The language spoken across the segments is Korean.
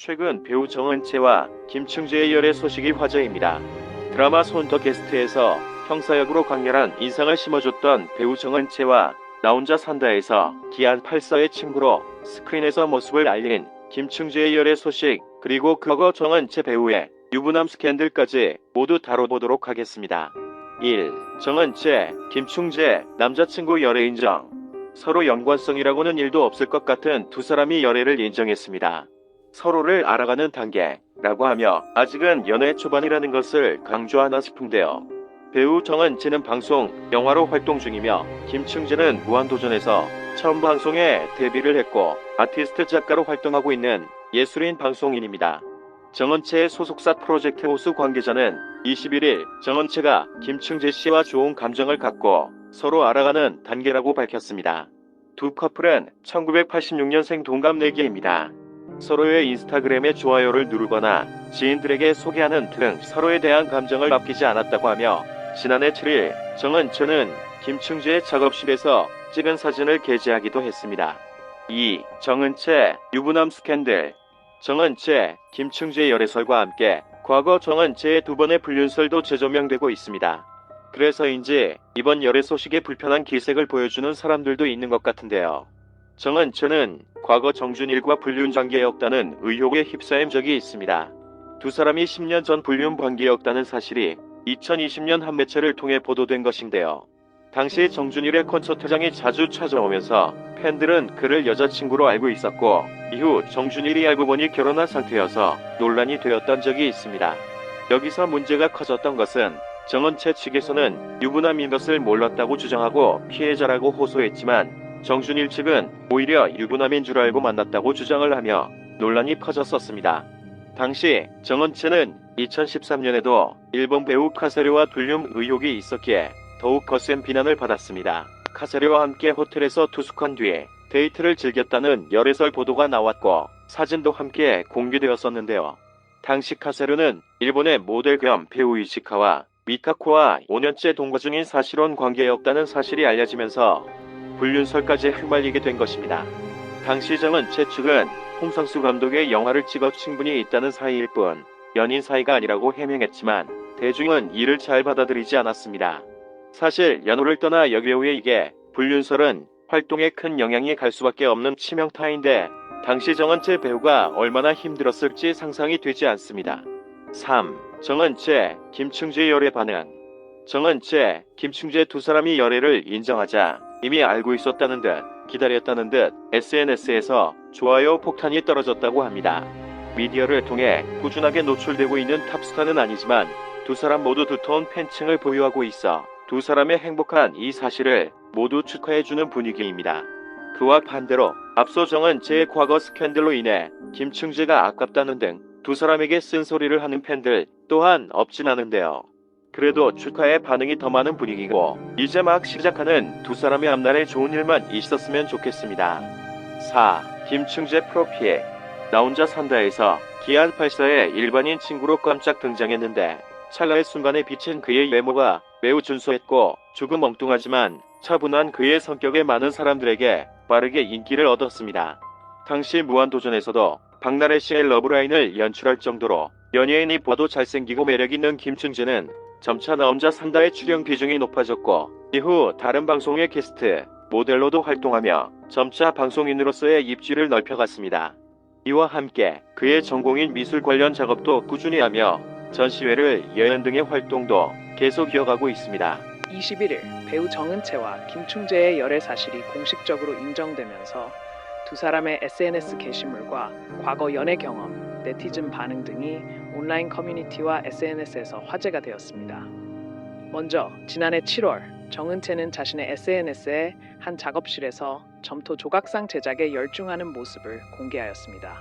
최근 배우 정은채와 김충재의 열애 소식이 화제입니다. 드라마 손 더 게스트에서 형사 역으로 강렬한 인상을 심어줬던 배우 정은채와 나 혼자 산다에서 기안 8사의 친구로 스크린에서 모습을 알린 김충재의 열애 소식, 그리고 과거 정은채 배우의 유부남 스캔들까지 모두 다뤄보도록 하겠습니다. 1. 정은채, 김충재, 남자친구 열애 인정. 서로 연관성이라고는 일도 없을 것 같은 두 사람이 열애를 인정했습니다. 서로를 알아가는 단계라고 하며 아직은 연애 초반이라는 것을 강조하나 싶은데요. 배우 정은채는 방송, 영화로 활동 중이며 김충재는 무한도전에서 처음 방송에 데뷔를 했고 아티스트 작가로 활동하고 있는 예술인 방송인입니다. 정은채의 소속사 프로젝트 호수 관계자는 21일 정은채가 김충재 씨와 좋은 감정을 갖고 서로 알아가는 단계라고 밝혔습니다. 두 커플은 1986년생 동갑내기입니다. 서로의 인스타그램에 좋아요를 누르거나 지인들에게 소개하는 등 서로에 대한 감정을 아끼지 않았다고 하며 지난해 7일 정은채는 김충재의 작업실에서 찍은 사진을 게재하기도 했습니다. 2. 정은채, 유부남 스캔들. 정은채, 김충재 열애설과 함께 과거 정은채의 두 번의 불륜설도 재조명되고 있습니다. 그래서인지 이번 열애 소식에 불편한 기색을 보여주는 사람들도 있는 것 같은데요. 정은채는 과거 정준일과 불륜 관계였다는 의혹에 휩싸인 적이 있습니다. 두 사람이 10년 전 불륜 관계였다는 사실이 2020년 한 매체를 통해 보도된 것인데요. 당시 정준일의 콘서트장에 자주 찾아오면서 팬들은 그를 여자친구로 알고 있었고 이후 정준일이 알고 보니 결혼한 상태여서 논란이 되었던 적이 있습니다. 여기서 문제가 커졌던 것은 정은채 측에서는 유부남인 것을 몰랐다고 주장하고 피해자라고 호소했지만 정준일 측은 오히려 유부남인 줄 알고 만났다고 주장을 하며 논란이 커졌었습니다. 당시 정은채는 2013년에도 일본 배우 카세료와 불륜 의혹이 있었기에 더욱 거센 비난을 받았습니다. 카세료와 함께 호텔에서 투숙한 뒤에 데이트를 즐겼다는 열애설 보도가 나왔고 사진도 함께 공개되었었는데요. 당시 카세료는 일본의 모델 겸 배우 이시카와 미카코와 5년째 동거 중인 사실혼 관계였다는 사실이 알려지면서 불륜설까지 휘말리게 된 것입니다. 당시 정은채 측은 홍상수 감독의 영화를 찍어 충분히 있다는 사이일 뿐 연인 사이가 아니라고 해명했지만 대중은 이를 잘 받아들이지 않았습니다. 사실 연호를 떠나 여배우의 이게 불륜설은 활동에 큰 영향이 갈 수밖에 없는 치명타인데 당시 정은채 배우가 얼마나 힘들었을지 상상이 되지 않습니다. 3. 정은채, 김충재 열애 반응. 정은채, 김충재 두 사람이 열애를 인정하자 이미 알고 있었다는 듯 기다렸다는 듯 SNS에서 좋아요 폭탄이 떨어졌다고 합니다. 미디어를 통해 꾸준하게 노출되고 있는 탑스타는 아니지만 두 사람 모두 두터운 팬층을 보유하고 있어 두 사람의 행복한 이 사실을 모두 축하해주는 분위기입니다. 그와 반대로 앞서 정은채의 과거 스캔들로 인해 김충재가 아깝다는 등 두 사람에게 쓴소리를 하는 팬들 또한 없진 않은데요. 그래도 축하의 반응이 더 많은 분위기고 이제 막 시작하는 두 사람의 앞날에 좋은 일만 있었으면 좋겠습니다. 4. 김충재 프로필. 나 혼자 산다에서 기안 8사의 일반인 친구로 깜짝 등장했는데 찰나의 순간에 비친 그의 외모가 매우 준수했고 조금 엉뚱하지만 차분한 그의 성격에 많은 사람들에게 빠르게 인기를 얻었습니다. 당시 무한도전에서도 박나래 씨의 러브라인을 연출할 정도로 연예인이 봐도 잘생기고 매력있는 김충재는 점차 나 혼자 산다의 출연 비중이 높아졌고 이후 다른 방송의 게스트, 모델로도 활동하며 점차 방송인으로서의 입지를 넓혀갔습니다. 이와 함께 그의 전공인 미술 관련 작업도 꾸준히 하며 전시회를 여행 등의 활동도 계속 이어가고 있습니다. 21일 배우 정은채와 김충재의 열애 사실이 공식적으로 인정되면서 두 사람의 SNS 게시물과 과거 연애 경험, 네티즌 반응 등이 온라인 커뮤니티와 SNS에서 화제가 되었습니다. 먼저 지난해 7월 정은채는 자신의 SNS에 한 작업실에서 점토 조각상 제작에 열중하는 모습을 공개하였습니다.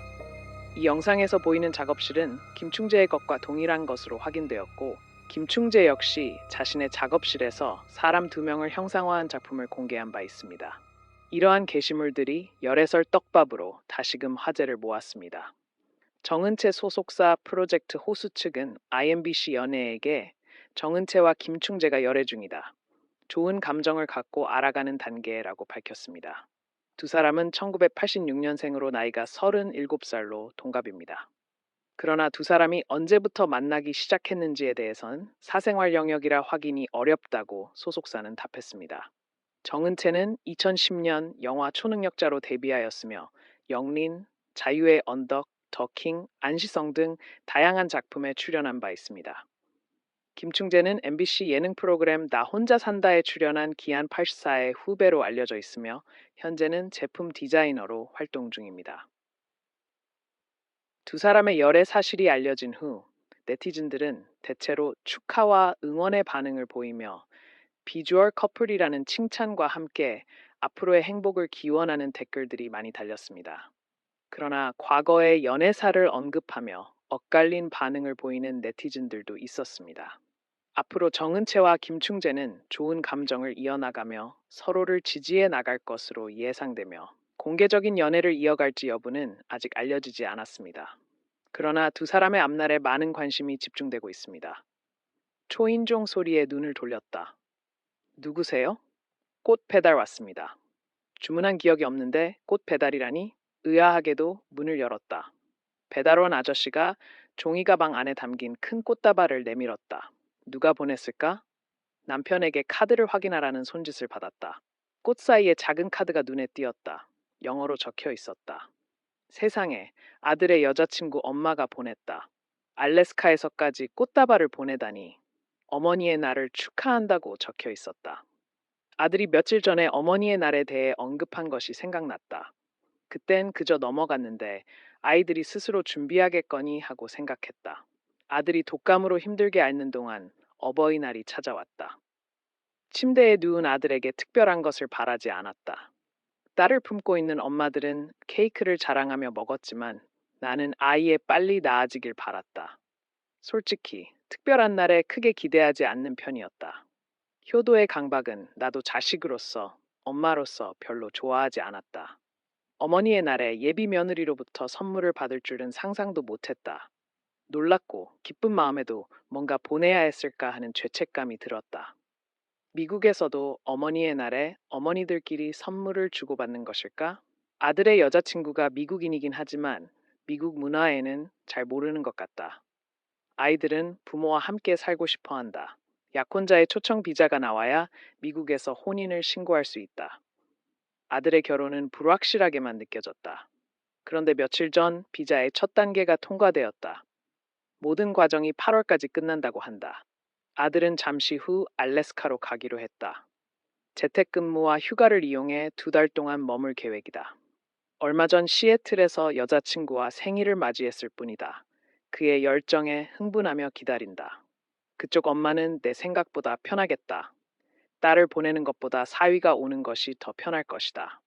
이 영상에서 보이는 작업실은 김충재의 것과 동일한 것으로 확인되었고 김충재 역시 자신의 작업실에서 사람 2명을 형상화한 작품을 공개한 바 있습니다. 이러한 게시물들이 열애설 떡밥으로 다시금 화제를 모았습니다. 정은채 소속사 프로젝트 호수 측은 IMBC 연예에게 정은채와 김충재가 열애 중이다. 좋은 감정을 갖고 알아가는 단계라고 밝혔습니다. 두 사람은 1986년생으로 나이가 37살로 동갑입니다. 그러나 두 사람이 언제부터 만나기 시작했는지에 대해선 사생활 영역이라 확인이 어렵다고 소속사는 답했습니다. 정은채는 2010년 영화 초능력자로 데뷔하였으며 영린, 자유의 언덕, 더킹, 안시성 등 다양한 작품에 출연한 바 있습니다. 김충재는 MBC 예능 프로그램 나 혼자 산다에 출연한 기안 84의 후배로 알려져 있으며 현재는 제품 디자이너로 활동 중입니다. 두 사람의 열애 사실이 알려진 후 네티즌들은 대체로 축하와 응원의 반응을 보이며 비주얼 커플이라는 칭찬과 함께 앞으로의 행복을 기원하는 댓글들이 많이 달렸습니다. 그러나 과거의 연애사를 언급하며 엇갈린 반응을 보이는 네티즌들도 있었습니다. 앞으로 정은채와 김충재는 좋은 감정을 이어나가며 서로를 지지해 나갈 것으로 예상되며 공개적인 연애를 이어갈지 여부는 아직 알려지지 않았습니다. 그러나 두 사람의 앞날에 많은 관심이 집중되고 있습니다. 초인종 소리에 눈을 돌렸다. 누구세요? 꽃 배달 왔습니다. 주문한 기억이 없는데 꽃 배달이라니 의아하게도 문을 열었다. 배달원 아저씨가 종이 가방 안에 담긴 큰 꽃다발을 내밀었다. 누가 보냈을까? 남편에게 카드를 확인하라는 손짓을 받았다. 꽃 사이에 작은 카드가 눈에 띄었다. 영어로 적혀 있었다. 세상에, 아들의 여자친구 엄마가 보냈다. 알래스카에서까지 꽃다발을 보내다니. 어머니의 날을 축하한다고 적혀 있었다. 아들이 며칠 전에 어머니의 날에 대해 언급한 것이 생각났다. 그땐 그저 넘어갔는데 아이들이 스스로 준비하겠거니 하고 생각했다. 아들이 독감으로 힘들게 앓는 동안 어버이날이 찾아왔다. 침대에 누운 아들에게 특별한 것을 바라지 않았다. 딸을 품고 있는 엄마들은 케이크를 자랑하며 먹었지만 나는 아이의 빨리 나아지길 바랐다. 솔직히 특별한 날에 크게 기대하지 않는 편이었다. 효도의 강박은 나도 자식으로서, 엄마로서 별로 좋아하지 않았다. 어머니의 날에 예비 며느리로부터 선물을 받을 줄은 상상도 못했다. 놀랍고 기쁜 마음에도 뭔가 보내야 했을까 하는 죄책감이 들었다. 미국에서도 어머니의 날에 어머니들끼리 선물을 주고받는 것일까? 아들의 여자친구가 미국인이긴 하지만 미국 문화에는 잘 모르는 것 같다. 아이들은 부모와 함께 살고 싶어 한다. 약혼자의 초청 비자가 나와야 미국에서 혼인을 신고할 수 있다. 아들의 결혼은 불확실하게만 느껴졌다. 그런데 며칠 전 비자의 첫 단계가 통과되었다. 모든 과정이 8월까지 끝난다고 한다. 아들은 잠시 후 알래스카로 가기로 했다. 재택근무와 휴가를 이용해 2달 동안 머물 계획이다. 얼마 전 시애틀에서 여자친구와 생일을 맞이했을 뿐이다. 그의 열정에 흥분하며 기다린다. 그쪽 엄마는 내 생각보다 편하겠다. 딸을 보내는 것보다 사위가 오는 것이 더 편할 것이다.